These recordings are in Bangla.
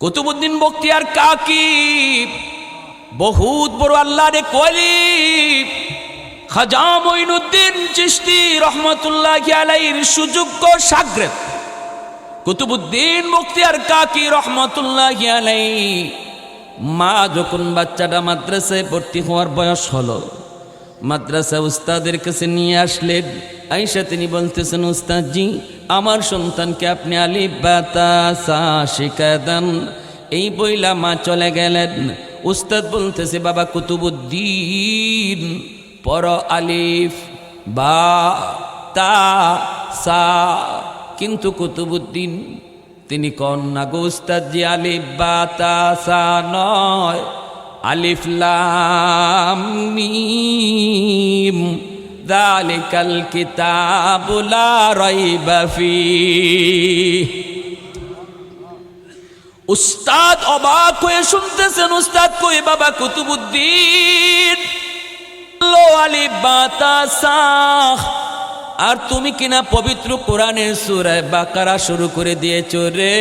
কুতুবউদ্দিন বখতিয়ার কাকি বহুত বড় আল্লাহর ওলি খাজা মঈনুদ্দিন চিশতি রহমাতুল্লাহি আলাইহির সুযোগ্য শাগরেদ কুতুবউদ্দিন বখতিয়ার কাকি রহমাতুল্লাহি আলাইহি মা যখন বাচ্চাটা মাদ্রাসায় ভর্তি হওয়ার বয়স হলো, মাদ্রাসা উস্তাদের কাছে নিয়ে আসলেন। আয়েশা তিনি বলতেছেন, উস্তাদজি আমার সন্তানকে আপনি আলিফ বা তা সা শিখায় দেন। এই বইলা মা চলে গেলেন। উস্তাদ বলতেছে, বাবা কুতুবউদ্দিন পড় আলিফ বা তা সা। কিন্তু কুতুবউদ্দিন তিনি কন না গো উস্তাদজি, আলিফ বা তা সা নয়, আলিফ লাম মিম যালিকাল কিতাবু লা রাইবা ফীহ। উস্তাদ অবাক হয়ে শুনতেছেন। উস্তাদ কই, বাবা কুতুবউদ্দিন লো আলিফ বা তা সা, আর তুমি কিনা পবিত্র কোরআনের সূরা বাকারা শুরু করে দিয়েছো রে।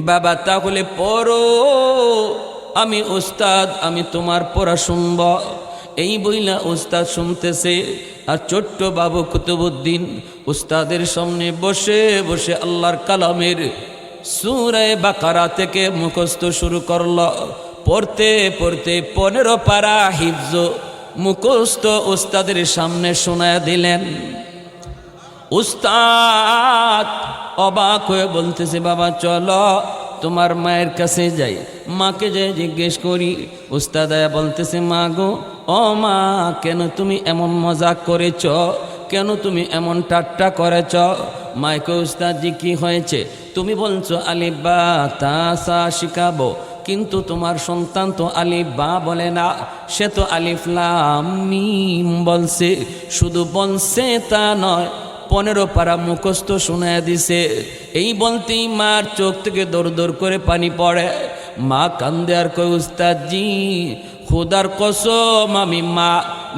বাবা তাহলে পড়ো, আমি উস্তাদ, আমি তোমার পড়া শুনব। এই বইলা উস্তাদ শুনতেছে, আর ছোট্ট বাবু কুতুবউদ্দিন উস্তাদের সামনে বসে বসে আল্লাহর কালামের সূরা বাকারা থেকে মুখস্থ শুরু করল। পড়তে পড়তে 15 পারা হিফজ মুখস্থ উস্তাদের সামনে শোনায় দিলেন। উস্তাদ অবাক হয়ে বলতেছে, বাবা চলো তোমার মায়ের কাছে যাই, মাকে যাই জিজ্ঞেস করি। উস্তাদ বলতেছে, মা গো, ও মা, কেন তুমি এমন মজাক করেছ, কেন তুমি এমন ঠাট্টা করেছ? মাইকে, উস্তাদজি কি হয়েছে? তুমি বলছো আলিফ বা তা সা শিখাবো, কিন্তু তোমার সন্তান তো আলিফ বা বলে না, সে তো আলিফ লাম মিম বলছে। শুধু বলছে তা নয়, 15 পারা মুখস্থ শোনায় দিছে। এই বলতেই মার চোখ থেকে দৌড় দৌড় করে পানি পড়ে। মা কান্দে আর কয়, উস্তাদজি খোদার কসম আমি মা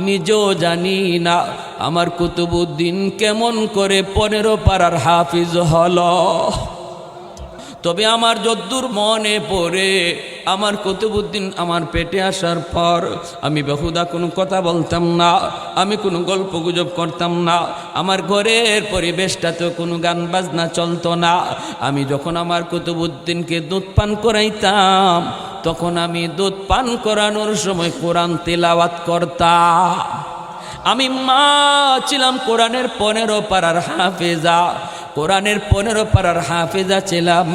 নিজেও জানি না আমার কুতুবউদ্দিন কেমন করে 15 পারার হাফিজ হলো। তবে আমার যদ্দূর মনে পড়ে, আমার কুতুবউদ্দিন আমার পেটে আসার পর আমি বেহুদা কোনো কথা বলতাম না, আমি কোনো গল্প গুজব করতাম না, আমার ঘরের পরিবেশটাতেও কোনো গান বাজনা চলতো না। আমি যখন আমার কুতুবউদ্দিনকে দুধ পান করাইতাম, তখন আমি দুধ পান করানোর সময় কোরআন তিলাওয়াত করতাম। আমি মা ছিলাম কোরআনের 15 পারার হাফেজা, কোরআনের 15 পারার হাফেজা ছিলাম।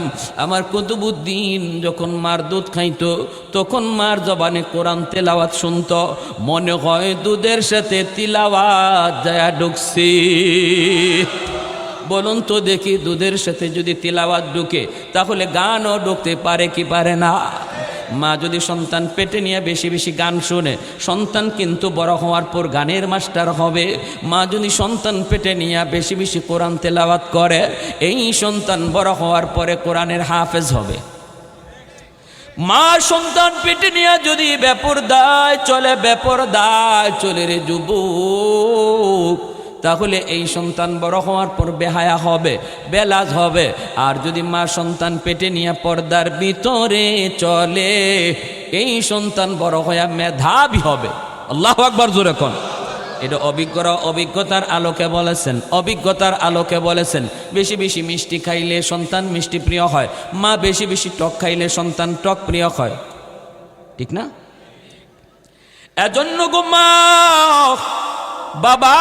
আমার কুতুবউদ্দিন যখন মার দুধ খাইতো, তখন মার জবানে কোরআন তেলাওয়াত শুনতো, মনে হয় দুধের সাথে তিলাওয়াত যায় ঢুকছি। বলুন তো দেখি, দুধের সাথে যদি তিলাওয়াত ঢুকে, তাহলে গানও ঢুকতে পারে কি পারে না? মা যদি সন্তান পেটে নিয়ে বেশি বেশি গান শোনে, সন্তান কিন্তু বড় হওয়ার পর গানের মাস্টার হবে। মা যদি সন্তান পেটে নিয়ে বেশি বেশি কোরআন তেলাওয়াত করে, এই সন্তান বড় হওয়ার পরে কোরআনের হাফেজ হবে। মা সন্তান পেটে নিয়ে যদি বেপরদায় চলে রে যুবক, তাহলে এই সন্তান বড় হওয়ার পর বেহায়া হবে, বেলাজ হবে। আর যদি মা সন্তান পেটে নিয়ে পর্দার ভিতরে চলে, এই সন্তান বড় হয়ে মেধাবী হবে। আল্লাহু আকবার জোরে কোন। এটা অভিজ্ঞতার আলোকে বলেছেন, অভিজ্ঞতার আলোকে বলেছেন। বেশি বেশি মিষ্টি খাইলে সন্তান মিষ্টি প্রিয় হয়, মা বেশি বেশি টক খাইলে সন্তান টক প্রিয় হয়, ঠিক না? এজন্য গো মা বাবা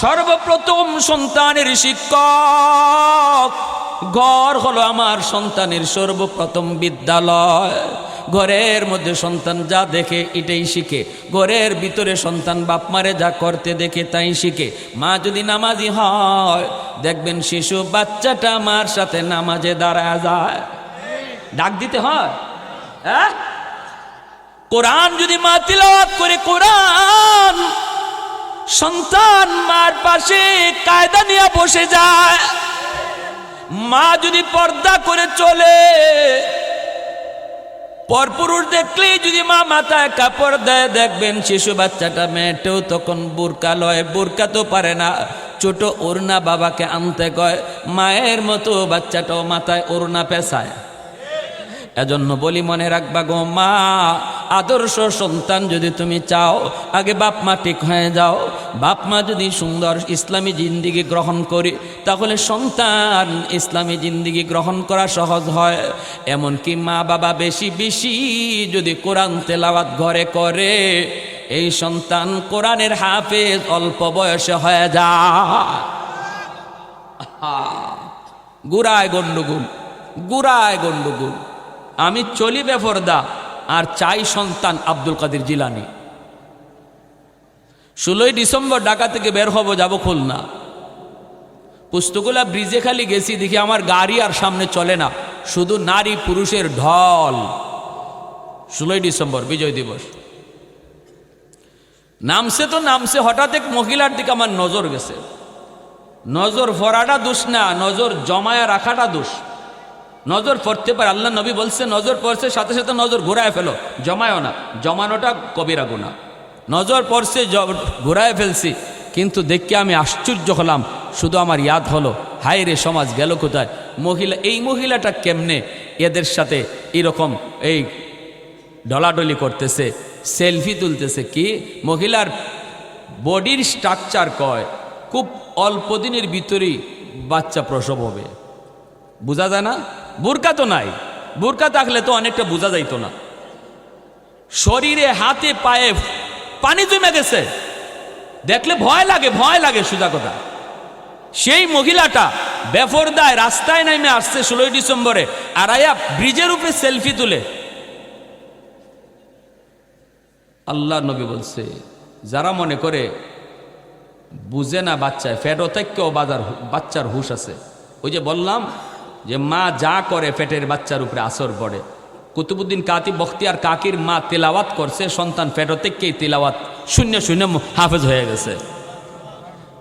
সর্বপ্রথম সন্তানের শিক্ষক ঘর হলো আমার সন্তানের সর্বপ্রথম বিদ্যালয়। ঘরের মধ্যে সন্তান যা দেখে এটাই শিখে, ঘরের ভিতরে সন্তান বাপ মারে যা করতে দেখে তাই শিখে। মা যদি নামাজি হয়, দেখবেন শিশু বাচ্চাটা মার সাথে নামাজে দাঁড়ায় যায়। ডাক দিতে হয়, হ্যাঁ? কোরআন যদি মা তিলাওয়াত করে কোরআন, সন্তান মার পাশে কায়দা নিয়ে বসে যায়। মা যদি পর্দা করে চলে, পরপুরুষ দেখলেই যদি মা মাথায় কাপড় দেয়, দেখবেন শিশু বাচ্চাটা মেয়েটেও তখন বোরকা লয়, বোরকা তো পারে না, ছোট ওড়না বাবাকে আনতে কয়। মায়ের মতো বাচ্চাটাও মাথায় ওড়না পেঁচায়, এজন্য বলি মনে রাখবা গো মা, আদর্শ সন্তান যদি তুমি চাও, আগে বাপ মা ঠিক হয়ে যাও। বাপ মা যদি সুন্দর ইসলামী জিন্দিগি গ্রহণ করি, তাহলে সন্তান ইসলামী জিন্দিগি গ্রহণ করা সহজ হয়। এমনকি মা বাবা বেশি বেশি যদি কোরআন তেলাওয়াত ঘরে করে, এই সন্তান কোরআনের হাফেজ অল্প বয়সে হয়ে যায়। গুড়ায় গন্ডগোল, গুড়ায় গন্ডগোল। আমি চলি বেফরদা আর চাই সন্তান আব্দুল কাদের জিলানী। 16ই ডিসেম্বর ঢাকা থেকে বের হব, যাব খুলনা। পুস্তকলা ব্রিজে খালি গেছি, দেখি আমার গাড়ি আর সামনে চলে না, শুধু নারী পুরুষের ঢল। 16ই ডিসেম্বর বিজয় দিবস নামছে তো নামছে, হঠাৎ এক মহিলার দিকে আমার নজর গেছে। নজর পড়াটা দোষ না, নজর জমায়া রাখাটা দোষ। নজর পড়তে পারে, আল্লাহ নবী বলছে নজর পড়ছে সাথে সাথে নজর ঘুরায় ফেলো, জমায়ও না, জমানোটা কবিরা গুনাহ। নজর পড়ছে ঘুরায় ফেলছি, কিন্তু দেখে আমি আশ্চর্য হলাম। শুধু আমার ইয়াদ হলো, হায় রে সমাজ গেল কোথায়। মহিলা, এই মহিলাটা কেমনে এদের সাথে এরকম এই ডলাডলি করতেছে, সেলফি তুলতেছে। কি মহিলার বডির স্ট্রাকচার কয় খুব অল্প দিনের ভিতরেই বাচ্চা প্রসব হবে, বোঝা যায় না। বোরকা তো নাই, বোরকা থাকলে তো অনেকটা বোঝা যাইতো না। শরীরে হাতে পায়ে পানি জমে গেছে, দেখলে ভয় লাগে, ভয় লাগে সোজা কথা। সেই মহিলাটা বেফরদায় রাস্তায় নামে আসছে 16ই ডিসেম্বরে, আর আয়া ব্রিজের উপরে সেলফি তুলে। আল্লাহ নবী বলছে, যারা মনে করে বুঝে না বাচ্চায় ফেটও থেকেও বাচ্চার হুশ আছে। ওই যে বললাম যে মা যা করে ফেটের বাচ্চার উপরে আসর পড়ে। কুতুবুদ্দিন কাতি বখতিয়ার কাকির মা তেলাওয়াত করছে, সন্তান ফেটো থেকেই তেলাওয়াত শূন্য শূন্য হাফেজ হয়ে গেছে।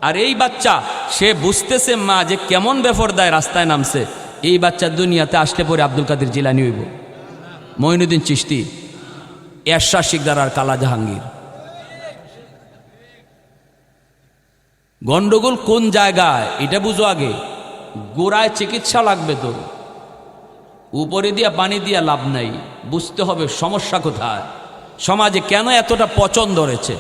আর এই বাচ্চা সে বুঝতেছে মা যে কেমন বেফরদায় রাস্তায় নামছে। এই বাচ্চা দুনিয়াতে আসলে পরে আব্দুল কাদের জিলানী হইব, মঈনুদ্দিন চিশতি, এরশাদ শিকদার আর কালা জাহাঙ্গীর। গন্ডগোল কোন জায়গায় এটা বুঝো আগে। গোড়ায় চিকিৎসা লাগবে, তো উপরে দিয়া পানি দিয়া লাভ নাই। বুঝতে হবে সমস্যা কোথায়, সমাজে কেন এতটা পচন ধরেছে।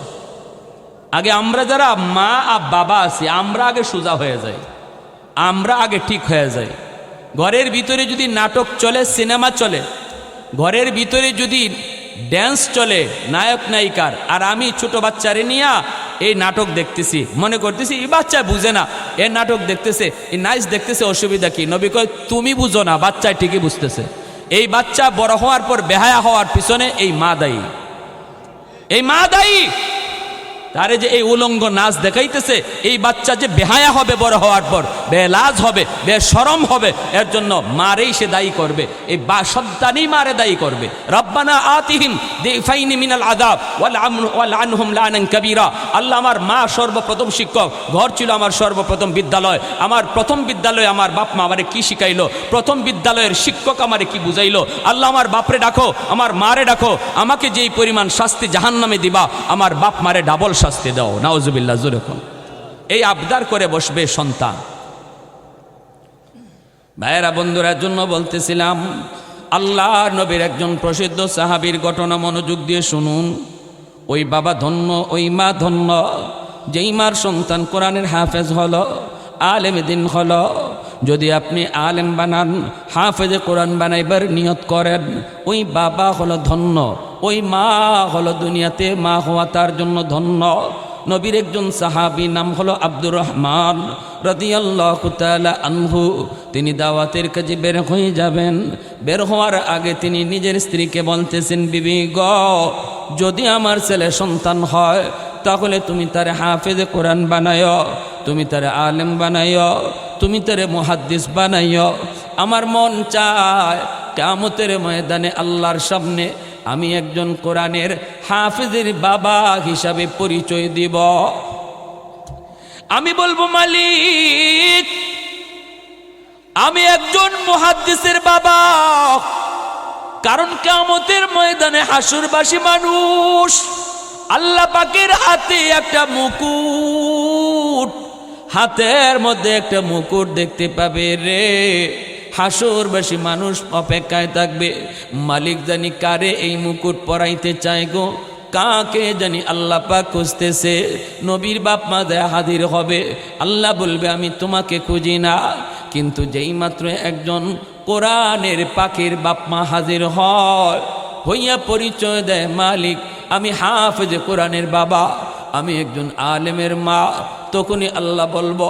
আগে আমরা যারা মা আর বাবা আছি, আমরা আগে সোজা হয়ে যাই, আমরা আগে ঠিক হয়ে যাই। ঘরের ভিতরে যদি নাটক চলে, সিনেমা চলে, ঘরের ভিতরে যদি ড্যান্স চলে নায়ক নায়িকার, আর আমি ছোট বাচ্চারে নিয়ে এই নাটক দেখতেছি, মনে করতেছি এই বাচ্চা বুঝে না, এই নাটক দেখতেছে, এই নাইস দেখতেছে, অসুবিধা কি? নবী কয় তুমি বুঝো না, বাচ্চায় ঠিকই বুঝতেছে। এই বাচ্চা বড় হওয়ার পর বেহায়া হওয়ার পিছনে এই মা দায়ী, এই মা দায়ী। তারে যে এই উলঙ্গ নাচ দেখাইতেছে, এই বাচ্চা যে বেহায়া হবে বড় হওয়ার পর, বেলাজ হবে, বেশরম হবে, এর জন্য মারেই সে দায়ী করবে, এই সন্তানই মারে দায়ী করবে। রব্বানা আতিহিম দিফাইনি মিনাল আযাব ওয়াল আনহুম লানান কাবীরা। আল্লাহ আমার মা সর্বপ্রথম শিক্ষক, ঘর ছিল আমার সর্বপ্রথম বিদ্যালয়। আমার প্রথম বিদ্যালয়ে আমার বাপ মা আমারে কি শিখাইলো, প্রথম বিদ্যালয়ের শিক্ষক আমারে কি বুঝাইলো। আল্লাহ আমার বাপরে ডাকো, আমার মারে ডাকো, আমাকে যেই পরিমাণ শাস্তি জাহান্নামে দিবা, আমার বাপ মারে ডাবল শাস্তি দাও। নাউজুবিল্লাহ, জোরে কোন। এই আবদার করে বসবে সন্তান। ভাইয়েরা বন্ধুরা, জন্য বলতেছিলাম, আল্লাহ নবীর একজন প্রসিদ্ধ সাহাবীর ঘটনা মনোযোগ দিয়ে শুনুন। ওই বাবা ধন্য, ওই মা ধন্য, যেই মার সন্তান কোরআনের হাফেজ হলো, আলেম দিন হলো। যদি আপনি আলেম বানান, হাফেজে কোরআন বানাইবার নিয়ত করেন, ওই বাবা হলো ধন্য, ওই মা হলো দুনিয়াতে মা হওয়া তার জন্য ধন্য। নবীর একজন সাহাবী নাম হলো আব্দুর রহমান রাদিয়াল্লাহু তাআলা আনহু। তিনি দাওয়াতের কাজে বের হয়ে যাবেন। বের হওয়ার আগে তিনি নিজের স্ত্রীকে বলতেছেন, বিবি গো, যদি আমার ছেলে সন্তান হয়, তাহলে তুমি তারে হাফেজে কোরআন বানায়ো, তুমি তারে আলেম বানায়ো, তুমি তারে মুহাদ্দিস বানাইও। আমার মন চায় কিয়ামতের ময়দানে আল্লাহর সামনে আমি একজন কোরআনের হাফেজের বাবা হিসাবে পরিচয় দিব। আমি বলবো, মালিক, আমি একজন মুহাদ্দিসের বাবা। কারণ কিয়ামতের ময়দানে হাসুরবাসী মানুষ আল্লাহ পাকের হাতে একটা মুকুট, হাতের মধ্যে একটা মুকুট দেখতে পাবে রে। হাসরবাসী মানুষ অপেক্ষায় থাকবে, মালিক জানি কারে এই মুকুট পরাইতে চায় গো, কাকে জানি আল্লাহ পাক খুঁজতেছে। নবীর বাপ মা দেয়া হাজির হবে, আল্লাহ বলবে আমি তোমাকে খুঁজি না। কিন্তু যেই মাত্র একজন কোরআনের পাখির বাপ মা হাজির হয়, হইয়া পরিচয় দেয় মালিক আমি হাফেজ কোরআনের বাবা, আমি একজন আলেমের মা, তখনই আল্লাহ বলবো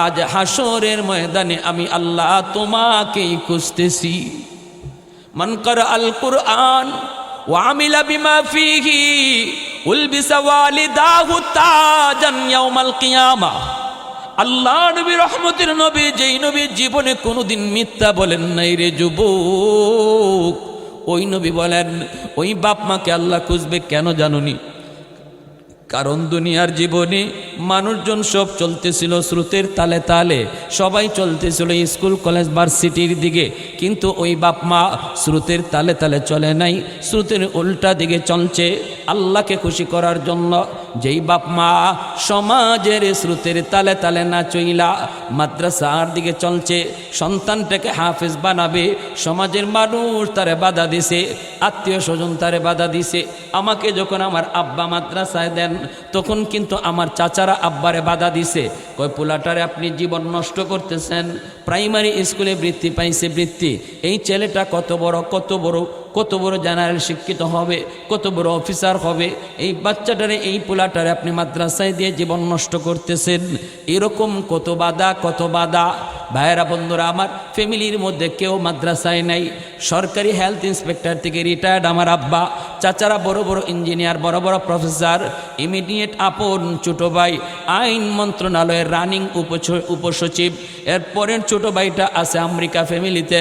আজ হাসরের ময়দানে আমি আল্লাহ তোমাকেই খুঁজতেছি। মান করা আল কুরআন ওয়া আমিলা বিমা ফীহি উলবিসা ওয়ালিদাহু তাজান ইয়াউমাল কিয়ামাহ। আল্লাহ নবী রহমতের নবী, যেই নবী জীবনে কোনোদিন মিথ্যা বলেন নাই রে যুবক, ওই নবী বলেন ওই বাপ মাকে আল্লাহ খুঁজবে কেন জানুনি? কারণ দুনিয়ার জীবনে মানুষজন সব চলতেছিল স্রোতের তালে তালে, সবাই চলতেছিল স্কুল কলেজ ভার্সিটির দিকে, কিন্তু ওই বাপ মা স্রোতের তালে তালে চলে নাই, স্রোতের উল্টা দিকে চলছে আল্লাহকে খুশি করার জন্য। যেই বাপ মা সমাজের স্রোতের তালে তালে না চইলা মাদ্রাসার দিকে চলছে, সন্তানটাকে হাফেজ বানাবে, সমাজের মানুষ তারে বাধা দিছে, আত্মীয় স্বজন তারে বাধা দিছে। আমাকে যখন আমার আব্বা মাদ্রাসায় দেন তখন কিন্তু আমার চাচারা আব্বারে বাধা দিছে, কয় পোলাটারে আপনি জীবন নষ্ট করতেছেন, প্রাইমারি স্কুলে বৃত্তি পাইছে বৃত্তি, এই ছেলেটা কত বড় জেনারেল শিক্ষিত হবে, কত বড় অফিসার হবে, এই বাচ্চাটারে এই পোলাটারে আপনি মাদ্রাসায় দিয়ে জীবন নষ্ট করতেছেন। এরকম কত বাধা। ভাইয়েরা বন্ধুরা আমার, ফ্যামিলির মধ্যে কেউ মাদ্রাসায় নাই, সরকারি হেলথ ইন্সপেক্টর থেকে রিটায়ার্ড আমার আব্বা, চাচারা বড় বড় ইঞ্জিনিয়ার, বড় বড় প্রফেসর, ইমিডিয়েট আপন ছোট ভাই আইন মন্ত্রণালয়ের রানিং উপসচিব, এরপরের ছোট ভাইটা আছে আমেরিকা ফ্যামিলিতে,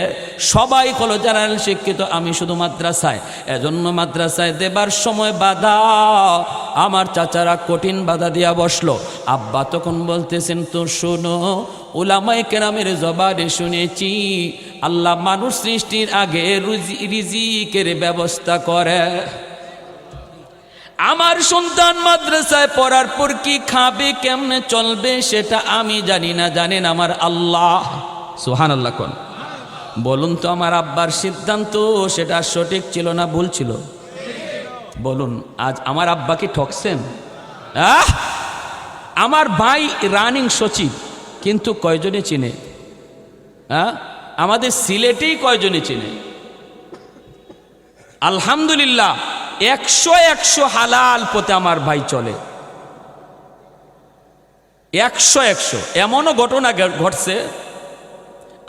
সবাই হলো জেনারেল শিক্ষিত, আমি শুধু মাদ্রাসায়। এজন্য মাদ্রাসায় দেবার সময় বাধা, আমার চাচারা কঠিন বাধা দিয়া বসলো। আব্বা তখন বলতেছেন তো শোনো, উলামায়ে কেরামের জবানে শুনেছি আল্লাহ মানুষ সৃষ্টির আগে রিজিকের ব্যবস্থা করে। আমার সন্তান মাদ্রাসায় পড়ার পর কি খাবে, কেমনে চলবে সেটা আমি জানি না, জানেন আমার আল্লাহ। সুবহানাল্লাহ কোন বলুন তো, আমার আব্বার সিদ্ধান্ত সেটা সঠিক ছিল না ভুল ছিল? বলুন, আজ আমার আব্বা কি ঠকছেন? আমার ভাই রানিং সচিব, কিন্তু কয়জনে চিনে? আমাদের সিলেটেই কয়জনে চিনে? আলহামদুলিল্লাহ 100 হালাল পথে আমার ভাই চলে, 100। এমনও ঘটনা ঘটছে,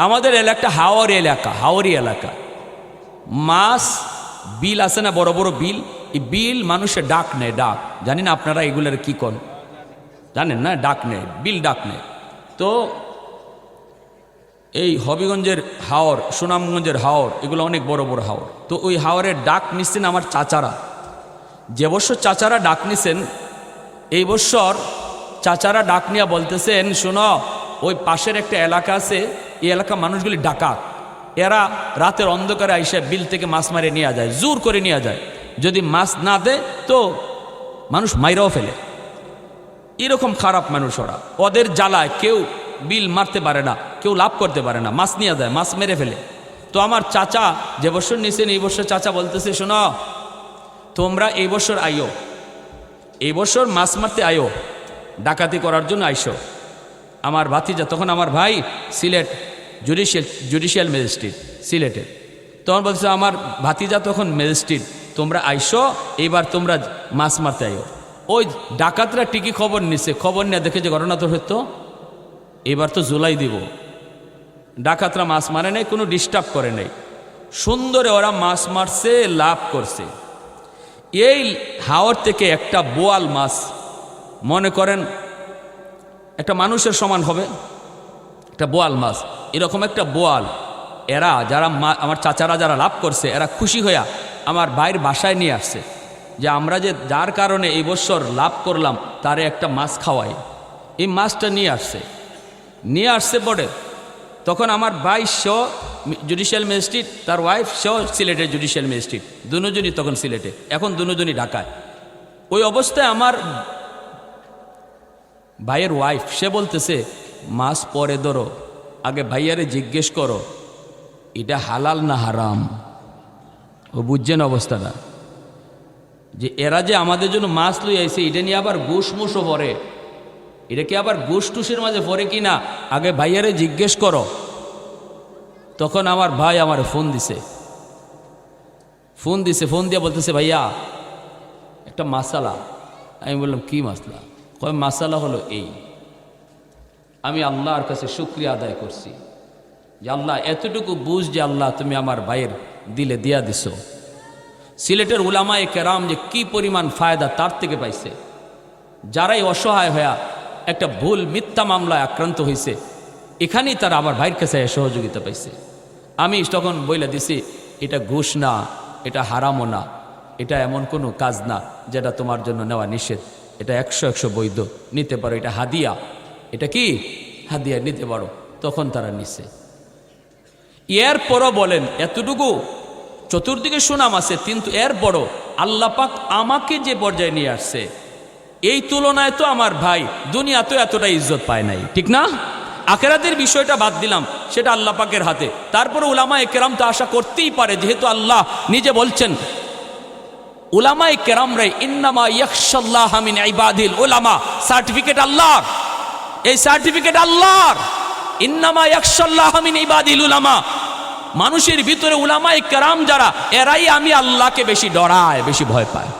আমাদের এলাকা হাওড়ি এলাকা, মাছ বিল আছে না, বড় বড় বিল, এই বিল মানুষের ডাক নেয়, ডাক জানি না আপনারা এগুলোর কি করেন, জানেন না? ডাক নেয়, বিল ডাক নেয়। তো এই হবিগঞ্জের হাওর, সুনামগঞ্জের হাওর, এগুলো অনেক বড় বড় হাওর। তো ওই হাওরের ডাক নিচ্ছেন আমার চাচারা। যে বছর চাচারা ডাক নিছেন, এই বছর চাচারা ডাক নিয়ে বলতেছেন শোনো, ওই পাশের একটা এলাকা আছে, এই এলাকা মানুষগুলি ডাকাত, এরা রাতের অন্ধকারে আইসা বিল থেকে মাছ মারে নিয়ে যায়, জোর করে নিয়ে যায়, যদি মাছ না দেয় তো মানুষ মাইরাও ফেলে। এরকম খারাপ মানুষ ওরা, ওদের জ্বালায় কেউ বিল মারতে পারে না, কেউ লাভ করতে পারে না, মাছ নিয়ে যায়, মাছ মেরে ফেলে। তো আমার চাচা যে বছর নিছেন, এই বছর চাচা বলতেছে শোনো, তোমরা এই বছর আইও, এই বছর মাছ মারতে আইও, ডাকাতি করার জন্য আইসো। আমার ভাতিজা, তখন আমার ভাই সিলেট জুডিশিয়াল ম্যাজিস্ট্রেট সিলেটে, তখন বলছে আমার ভাতিজা তখন ম্যাজিস্ট্রেট, তোমরা আইসো, এইবার তোমরা মাছ মারতে আইও। ওই ডাকাতরা ঠিকই খবর নিছে, খবর নিয়ে দেখে যে ঘটনা তো হতো, এবার তো জুলাই দিব। ডাকাতরা মাছ মারে নাই, কোনো ডিস্টার্ব করে নাই, সুন্দরে ওরা মাছ মারছে, লাভ করছে। এই হাওর থেকে একটা বোয়াল মাছ, মনে করেন একটা মানুষের সমান হবে, একটা বোয়াল মাছ, এরকম একটা বোয়াল, এরা যারা আমার চাচারা যারা লাভ করছে, এরা খুশি হইয়া আমার ভাইয়ের বাসায় নিয়ে আসছে, যে আমরা যে যার কারণে এই বছর লাভ করলাম তারে একটা মাছ খাওয়াই। এই মাছটা নিয়ে আসছে পরে, তখন আমার ভাই জুডিশিয়াল ম্যাজিস্ট্রেট, তার ওয়াইফ সিলেটের জুডিশিয়াল ম্যাজিস্ট্রেট, দুজনই তখন সিলেটে, এখন দুজনই ঢাকায়। ওই অবস্থায় আমার ভাইয়ের ওয়াইফ সে বলতেছে মাছ পরে ধরো, আগে ভাইয়ারে জিজ্ঞেস করো এটা হালাল না হারাম? ও বুঝছেন অবস্থাটা, যে এরা যে আমাদের জন্য মাছ লই আইছে এটা নিয়ে আবার ঘুষ মুসও পড়ে, এটা কি আবার ঘুষ টুসের মাঝে পড়ে কি না আগে ভাইয়ারে জিজ্ঞেস করো। তখন আমার ভাই আমার ফোন দিছে, ফোন দিয়ে বলতেছে ভাইয়া একটা মাসালা। আমি বললাম কি মাসলা? কয় মাসালা হলো এই, আমি আল্লাহর কাছে শুকরিয়া আদায় করছি যে আল্লাহ এতটুকু বুঝ যে আল্লাহ তুমি আমার ভাইয়ের দিলে দিয়া দিছো। সিলেটের উলামায়ে কেরাম যে কি পরিমাণ ফায়দা তার থেকে পাইছে, যারাই অসহায় হয়ে একটা ভুল মিথ্যা মামলায় আক্রান্ত হয়েছে এখানেই তারা আমার ভাইয়ের কাছে সহযোগিতা পাইছে। আমি তখন বইলা দিছি এটা ঘুষ না, এটা হারামও না, এটা এমন কোনো কাজ না যেটা তোমার জন্য নেওয়া নিষেধ, এটা 100 বৈধ, নিতে পারো, এটা হাদিয়া, এটা কি হাদিয়া, নিতে পারো। তখন তারা নিছে। এরপরও বলেন এতটুকু চতুর্দিকে সুনাম আছে, কিন্তু এর বড় আল্লাহ পাক আমাকে যে পর্যায়ে নিয়ে আসছে এই তুলনায় তো আমার ভাই দুনিয়াতেও এতটা ইজ্জত পায় নাই, ঠিক না? আখিরাতের বিষয়টা বাদ দিলাম, সেটা আল্লাহ পাকের হাতে। তারপরে উলামায়ে কেরাম তো আশা করতেই পারে, যেহেতু আল্লাহ নিজে বলছেন উলামায়ে কেরামরাই ইন্নামা ইয়াখশাল্লাহ মিন ইবাদিল উলামা, সার্টিফিকেট আল্লাহর, এই সার্টিফিকেট আল্লাহর। ইন্নামা ইয়াখশাল্লাহ মিন ইবাদিল উলামা, মানুষের ভিতরে উলামায়ে কেরাম যারা, এরাই আমি আল্লাহকে বেশি ডরায়, বেশি ভয় পায়।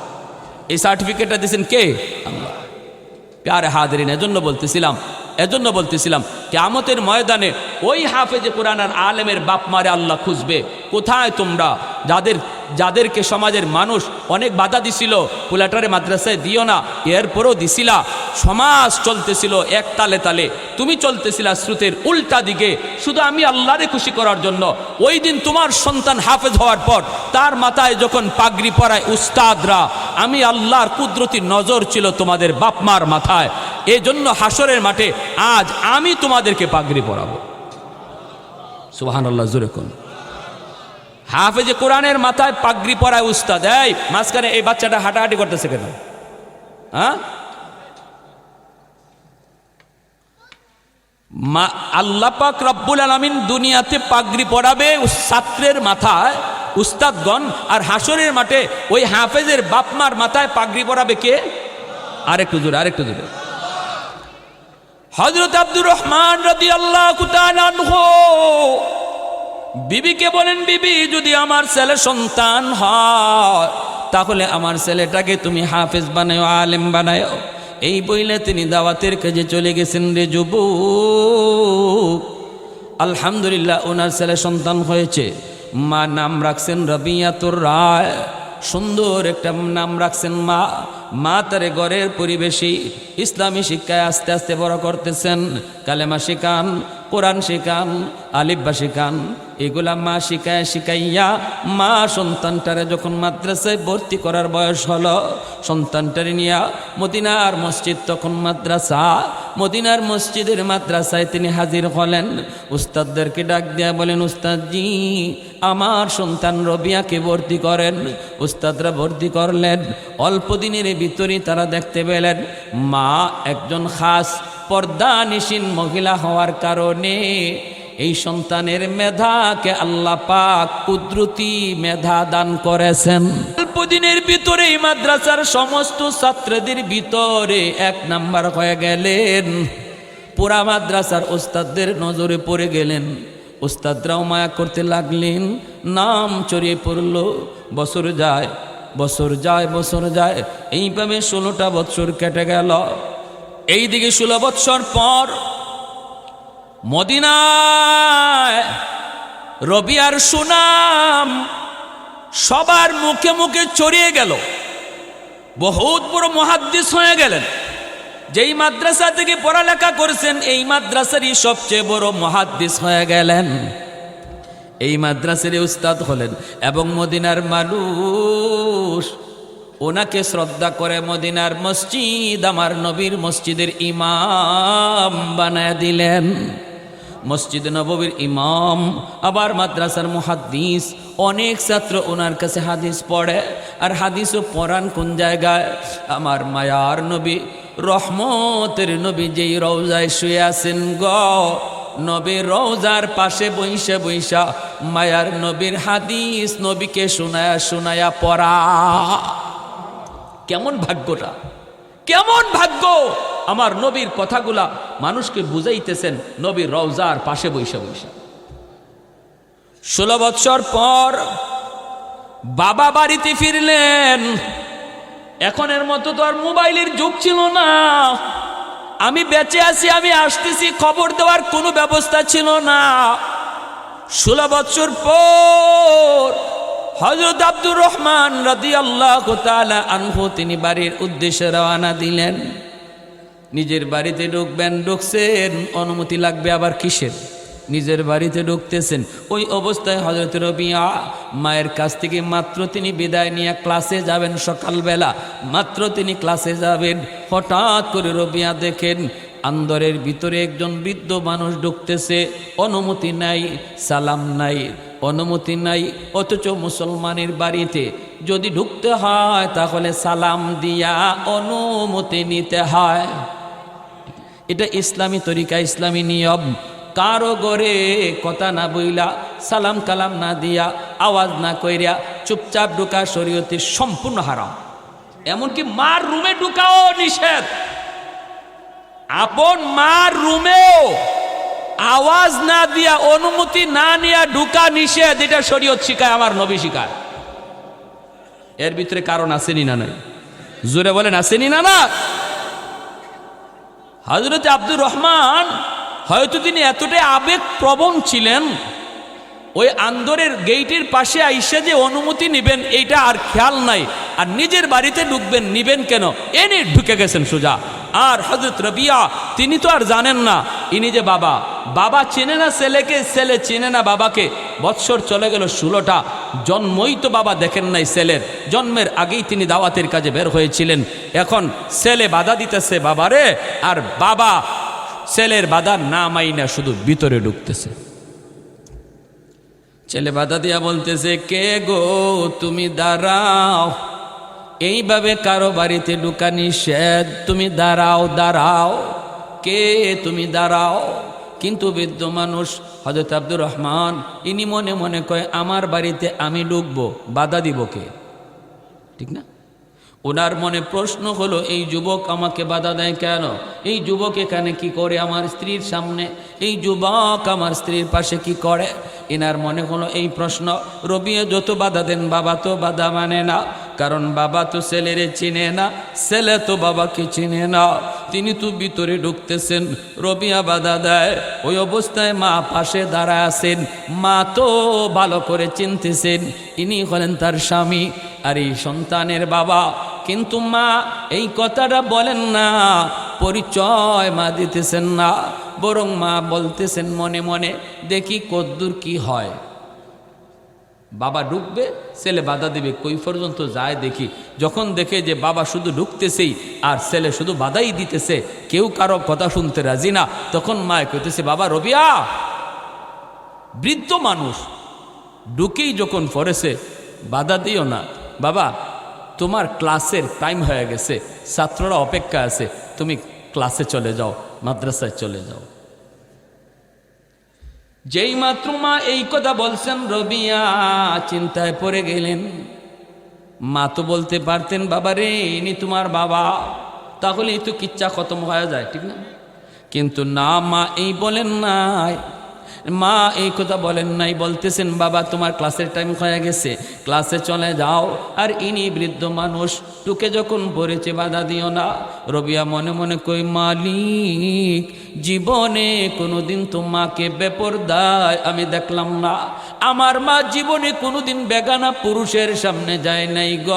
এই সার্টিফিকেটটা দিয়েছেন কে? আল্লাহ। প্যারে হাজরিন, এজন্য বলতেছিলাম কিয়ামতের ময়দানে ওই হাফেজে কোরআন আর আলেমের বাপ মারে আল্লাহ খুঁজবে, কোথায় তোমরা যাদেরকে সমাজের মানুষ অনেক বাধা দিছিল, পোলাটারে মাদ্রাসায় দিও না, এরপরও দিছিলা, সমাজ চলতেছিল এক তালে তালে, তুমি চলতেছিলা স্রোতের উল্টা দিকে, শুধু আমি আল্লাহরে খুশি করার জন্য। ওই দিন তোমার সন্তান হাফেজ হওয়ার পর তার মাথায় যখন পাগড়ি পরায় উস্তাদরা, আমি আল্লাহর কুদরতি নজর ছিল তোমাদের বাপ মার মাথায়। এই জন্য হাসরের মাঠে আজ আমি তোমাদেরকে পাগড়ি পরাবো। সুবহানাল্লাহ, জোরে কোন হাফেজে কোরআনের মাথায় পাগড়ি পরায় উস্তাদ। এই মাঝখানে এই বাচ্চাটা হাঁটাহাঁটি করতেছে কেন? হ্যাঁ, আল্লাহ পাক রব্বুল আলামিন দুনিয়াতে পাগড়ি পরাবে ছাত্রের মাথায় উস্তাদগণ, আর হাসরের মাঠে ওই হাফেজের বাপমার মাথায় পাগড়ি পরাবে কে? আরেকটু জোরে। হযরত আব্দুর রহমান রাদিয়াল্লাহু তাআলা আনহু বিবিকে বলেন, বিবি যদি আমার ছেলে সন্তান হয় তাহলে আমার ছেলেটাকে তুমি হাফেজ বানাও, আলেম বানাও। এই বইলে তিনি দাওয়াতের কাজে চলে গেছেন। রে যুবক, আলহামদুলিল্লাহ ওনার ছেলে সন্তান হয়েছে। মা নাম রাখছেন রবিয়াতুর রায়, সুন্দর একটা নাম রাখছেন মা তারে ঘরের পরিবেশে ইসলামী শিক্ষায় আস্তে আস্তে বড় করতেছেন। কালেমা শিখান, কোরআন শিখান, আলিফবা শিখান, এগুলা মা শিখাইয়া মা সন্তানটারে যখন মাদ্রাসায় ভর্তি করার বয়স হলো, সন্তানটারে নিয়ে মদিনার মসজিদ, তখন মাদ্রাসা, মদিনার মসজিদের মাদ্রাসায় তিনি হাজির হলেন। উস্তাদদেরকে ডাক দিয়া বলেন, উস্তাদজি আমার সন্তান রবিয়াকে ভর্তি করেন। উস্তাদরা ভর্তি করলেন। অল্প দিনের ভিতরেই তারা দেখতে পেলেন মা একজন খাস পর্দানিশীন মহিলা হওয়ার কারণে এই সন্তানের মেধাকে আল্লাহ পাক কুদরতি মেধা দান করেছেন। অল্প দিনের ভিতরেই মাদ্রাসার সমস্ত ছাত্রদের ভিতরে 1 নাম্বার হয়ে গেলেন। পুরা মাদ্রাসার ওস্তাদদের নজরে পড়ে গেলেন। ওস্তাদরাও মায়া করতে লাগলেন, নাম ছড়িয়ে পড়ল। বছর যায়, এইভাবে 16টা বছর কেটে গেল। এইদিকে 16 বছর পর মদিনায় রবিয়ার সুনাম সবার মুখে মুখে ছড়িয়ে গেল। বহুত বড় মুহাদ্দিস হয়ে গেলেন। যেই মাদ্রাসা থেকে পড়ালেখা করেছেন এই মাদ্রাসারই সবচেয়ে বড় মুহাদ্দিস হয়ে গেলেন। এই মাদ্রাসারই উস্তাদ হলেন এবং মদিনার মানুষ ওনাকে শ্রদ্ধা করে মদিনার মসজিদ, আমার নবীর মসজিদের ইমাম বানায় দিলেন। মসজিদে নববীর ইমাম, আবার মাদ্রাসার মুহাদ্দিস। অনেক ছাত্র ওনার কাছে হাদিস পড়ে। আর হাদিসও পড়ান কোন জায়গায়? আমার মায়ার নবী, রহমতের নবী যেই রওজায় শুয়ে আছেন গো, নবীর রওজার পাশে বইসা বইসা মায়ার নবীর হাদিস নবীকে শোনায়া শোনায়া পড়া। কেমন ভাগ্যটা, কেমন ভাগ্য! আমার নবীর কথাগুলা মানুষকে বুঝাইতেছেন নবীর রওজার পাশে বইসা বইসা। 16 বৎসর পর বাবা বাড়িতে ফিরলেন। এখনের মতো তো আর মোবাইলের যুগ ছিল না। আমি বেঁচে আছি, আমি আসতেছি, খবর দেওয়ার কোনো ব্যবস্থা ছিল না। 16 বৎসর পর হযরত আব্দুর রহমান রাদিয়াল্লাহু তাআলা আনহু তিনি বাড়ির উদ্দেশ্যে রওনা দিলেন। নিজের বাড়িতে ঢুকবেন, ঢুকছেন, অনুমতি লাগবে আবার কিসের? নিজের বাড়িতে ঢুকতেছেন। ওই অবস্থায় হযরত রবিয়া মায়ের কাছ থেকে মাত্র তিনি বিদায় নিয়ে ক্লাসে যাবেন। সকালবেলা মাত্র তিনি ক্লাসে যাবেন, হঠাৎ করে রবিয়া দেখেন আন্দরের ভিতরে একজন বৃদ্ধ মানুষ ঢুকতেছে। অনুমতি নাই, সালাম নাই, অনুমতি নাই। অথচ মুসলমানের বাড়িতে যদি ঢুকতে হয় তাহলে সালাম দিয়া অনুমতি নিতে হয়। এটা ইসলামী তরিকা, ইসলামী নিয়ম। কারো ঘরে কথা না বইলা, সালাম কালাম না দিয়া, আওয়াজ না কইরা চুপচাপ ঢুকা শরীয়তে সম্পূর্ণ হারাম। এমনকি মার রুমে ঢুকাও নিষেধ। আপন মার রুমেও আওয়াজ না দিয়া, অনুমতি না নিয়া ঢুকা নিষেধ। এটা শরীয়ত শিখায়, আমার নবী শিখায়। এর ভিতরে কারণ আসেনি না নাই? জোরে বলেন আসেনি না না? হযরত আব্দুর রহমান হয়তো তিনি এতটাই আবেগ প্রবণ ছিলেন, ওই আন্দরের গেইটের পাশে আইসা যে অনুমতি নিবেন এইটা আর খেয়াল নাই। আর নিজের বাড়িতে ঢুকবেন, নিবেন কেন, এনে ঢুকে গেছেন সোজা। আর হযরত রবিয়া তিনি তো আর জানেন না ইনি যে বাবা। বাবা চেনে না ছেলেকে, ছেলে চেনে না বাবাকে। বৎসর চলে গেল 16টা, জন্মই তো বাবা দেখেন নাই ছেলের। জন্মের আগেই তিনি দাওয়াতের কাজে বের হয়েছিলেন। এখন ছেলে বাধা দিতেছে বাবারে, আর বাবা ছেলের বাধা না মাইনা শুধু ভিতরে ঢুকতেছে। ছেলে বাধা দিয়া বলতেছে, কে গো তুমি দাঁড়াও, এইভাবে কারো বাড়িতে ঢুকা নিষেধ, তুমি দাঁড়াও দাঁড়াও, কে তুমি দাঁড়াও। কিন্তু বৃদ্ধ মানুষ হযরত আব্দুর রহমান ইনি মনে মনে কয় আমার বাড়িতে আমি ঢুকবো, বাধা দিব কে? ঠিক না? ওনার মনে প্রশ্ন হলো, এই যুবক আমাকে বাধা দেয় কেন? এই যুবক এখানে কি করে আমার স্ত্রীর সামনে? এই যুবক আমার স্ত্রীর পাশে কি করে? এনার মনে হলো এই প্রশ্ন। রবিয়া যত বাধা দেন বাবা তো বাধা মানে না, কারণ বাবা তো ছেলেরে চিনে না, ছেলে তো বাবাকে চিনে না। তিনি তো ভিতরে ঢুকতেছেন, রবিয়া বাধা দেয়। ওই অবস্থায় মা পাশে দাঁড়ায় আছেন। মা তো ভালো করে চিনতেছেন ইনি হলেন তার স্বামী আর এই সন্তানের বাবা। কিন্তু মা এই কথাটা বলেন না, পরিচয় মা দিতেছেন না, বরং মা বলতেছেন মনে মনে, দেখি কদ্দুর কি হয়। বাবা ঢুকবে, ছেলে বাধা দিবে, কই পর্যন্ত যায় দেখি। যখন দেখে যে বাবা শুধু ঢুকতেছেই আর ছেলে শুধু বাধাই দিতেছে, কেউ কারো কথা শুনতে রাজি না, তখন মা কইতেছে, বাবা রবিয়া, বৃদ্ধ মানুষ ঢুকেই যখন পড়েছে, বাধা দিও না বাবা, তোমার ক্লাসের টাইম হয়ে গেছে, ছাত্ররা অপেক্ষা আছে, তুমি ক্লাসে চলে যাও, মাদ্রাসায় চলে যাও। যেই মাত্র মা এই কথা বলছেন, রবিয়া চিন্তায় পড়ে গেলেন। মা তো বলতে পারতেন, বাবা রে ইনি তোমার বাবা, তাহলে এই তো কিচ্ছা খতম হয়ে যায়, ঠিক না? কিন্তু না, মা এই বলেন নাই, মা এই কথা বলেন নাই, বলতেছেন বাবা তোমার ক্লাসের টাইম হয়ে গেছে, ক্লাসে চলে যাও। আর ইনি বৃদ্ধ মানুষ টুকে যখন পড়েছে, বাধা দিও না। রবিয়া মনে মনে কই, মালিক জীবনে কোনোদিন তো মাকে বেপরদায় আমি দেখলাম না, আমার মা জীবনে কোনোদিন বেগানা পুরুষের সামনে যায় নাই গ।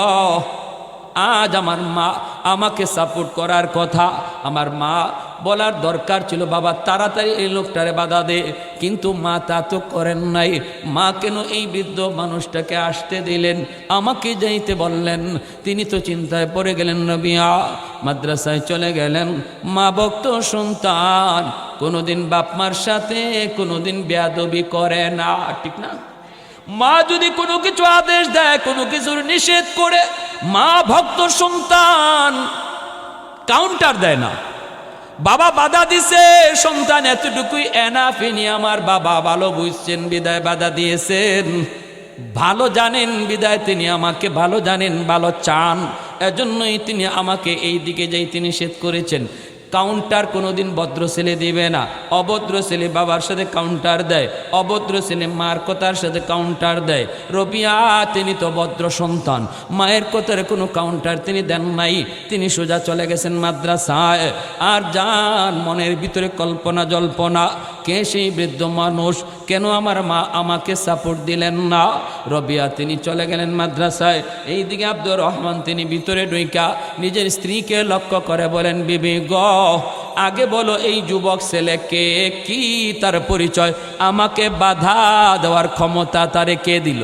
আজ আমার মা আমাকে সাপোর্ট করার কথা, আমার মা বলার দরকার ছিল বাবা তাড়াতাড়ি এই লোকটারে বাধা দে, কিন্তু মা তা তো করেন নাই। মা কেন এই বৃদ্ধ মানুষটাকে আসতে দিলেন, আমাকে যাইতে বললেন? তিনি তো চিন্তায় পড়ে গেলেন। রবিয়া মাদ্রাসায় চলে গেলেন। মা ভক্ত সন্তান, কোনোদিন বাপমার সাথে কোনোদিন বেয়াদবি করে না, ঠিক না? মা যদি কোনো কিছু আদেশ দেয়, কোনো কিছুর নিষেধ করে, মা ভক্ত সন্তান কাউন্টার দেয় না। বাবা বাধা দিছে, সন্তান এতটুকুই এনাফিনি, আমার বাবা ভালো বুঝছেন বিদায় বাধা দিয়েছেন, ভালো জানেন বিদায় তিনি আমাকে ভালো জানেন, ভালো চান, এজন্যই তিনি আমাকে এই দিকে যাইতে নিষেধ করেছেন। কাউন্টার কোনোদিন ভদ্র ছেলে দিবে না, অভদ্র ছেলে বাবার সাথে কাউন্টার দেয়, অভদ্র ছেলে মার কথার সাথে কাউন্টার দেয়। রবিয়া তিনি তো ভদ্র সন্তান, মায়ের কথার কোনো কাউন্টার তিনি দেন নাই, তিনি সোজা চলে গেছেন মাদ্রাসায়। আর যান মনের ভিতরে কল্পনা জল্পনা, কে সেই বৃদ্ধ মানুষ, কেন আমার মা আমাকে সাপোর্ট দিলেন না। রবিয়া তিনি চলে গেলেন মাদ্রাসায়। এইদিকে আব্দুর রহমান তিনি ভিতরে ঢুইকা নিজের স্ত্রীকে লক্ষ্য করে বলেন, বিবি গ, আগে বলো এই যুবক ছেলেকে কি, তার পরিচয়, আমাকে বাধা দেওয়ার ক্ষমতা তারে কে দিল?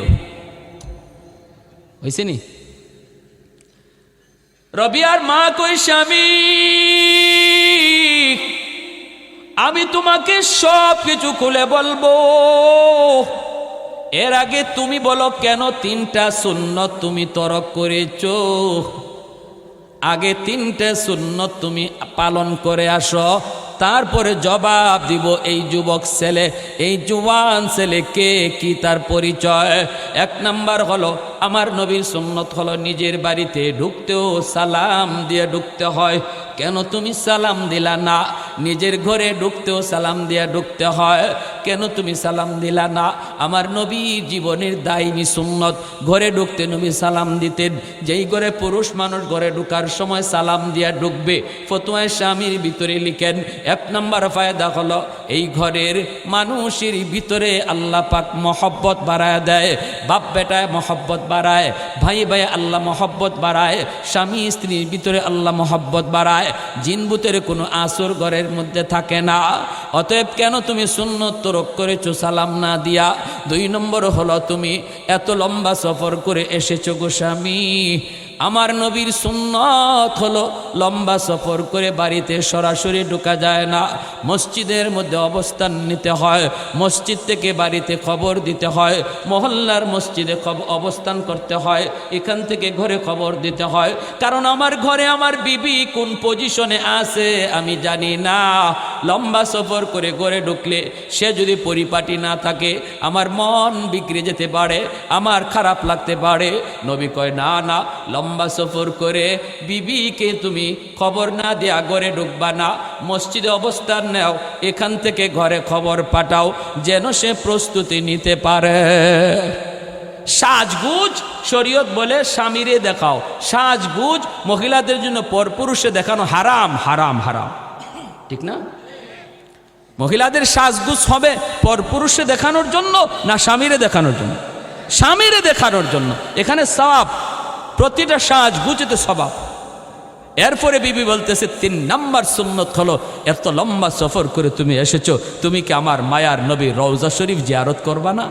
হয়েছে নি? রবিয়ার মা কই, স্বামী আমি তোমাকে সব কিছু খুলে বলবো, এর আগে তুমি বলো কেন 3টা সুন্নত তুমি তরক করেছো? আগে 3টে সুন্নত তুমি পালন করে আসো, তারপরে জবাব দিব এই যুবক ছেলে, এই জুয়ান ছেলেকে কি, তার পরিচয়। 1 নাম্বার হলো আমার নবীর সুন্নত হলো নিজের বাড়িতে ঢুকতেও সালাম দিয়ে ঢুকতে হয়। কেন তুমি সালাম দিলা না? নিজের ঘরে ঢুকতেও সালাম দিয়ে ঢুকতে হয়, কেন তুমি সালাম দিলা না? আমার নবী জীবনের দায়নি সুন্নত, ঘরে ঢুকতে নবী সালাম দিতেন। যেই ঘরে পুরুষ মানুষ ঘরে ঢুকার সময় সালাম দিয়া ঢুকবে, ফতোয়ায়ে স্বামীর ভিতরে লিখেন 1 নাম্বার ফায়দা হলো এই ঘরের মানুষের ভিতরে আল্লাহ পাক মহব্বত বাড়ায় দেয়, বাপ বেটায় মহব্বত বাড়ায়, ভাই ভাই আল্লাহ মহব্বত বাড়ায়, স্বামী স্ত্রীর ভিতরে আল্লাহ মহব্বত বাড়ায়, জিনবুতের কোনো আসর ঘরের মধ্যে থাকে না। অতএব কেন তুমি সুন্নত তরক করেছো সালাম না দিয়া? 2 নম্বর হলো তুমি এত লম্বা সফর করে এসেছো গো স্বামী, আমার নবীর সুন্নত হলো লম্বা সফর করে বাড়িতে সরাসরি ঢোকা যায় না, মসজিদের মধ্যে অবস্থান নিতে হয়, মসজিদ থেকে বাড়িতে খবর দিতে হয়, মহল্লার মসজিদে অবস্থান করতে হয়, এখান থেকে ঘরে খবর দিতে হয়, কারণ আমার ঘরে আমার বিবি কোন পজিশনে আছে আমি জানি না। লম্বা সফর করে ঘরে ঢুকলে সে যদি পরিপাটি না থাকে আমার মন বিগড়ে যেতে পারে, আমার খারাপ লাগতে পারে। নবী কয় না না, লম্বা সফর করে বিবিকে তুমি খবর না দেয়া ঘরে ঢুকবা না, মসজিদে অবস্থান নাও, এখান থেকে ঘরে খবর পাঠাও যেন সে প্রস্তুতি নিতে পারে। সাজগুজ শরীয়ত বলে স্বামীরে দেখাও, সাজগুজ মহিলাদের জন্য পরপুরুষে দেখানো হারাম হারাম হারাম, ঠিক না? মহিলাদের সাজগুজ হবে পরপুরুষে দেখানোর জন্য না স্বামীরে দেখানোর জন্য? স্বামীরে দেখানোর জন্য। এখানে সওয়াব, প্রতিটা সাজগুজেতে সওয়াব। এরপরে বিবি বলতেছে 3 নাম্বার সুন্নত হলো এত লম্বা সফর করে তুমি এসেছো, তুমি কি আমার মায়ার নবী রওজা শরীফ জিয়ারত করবা না?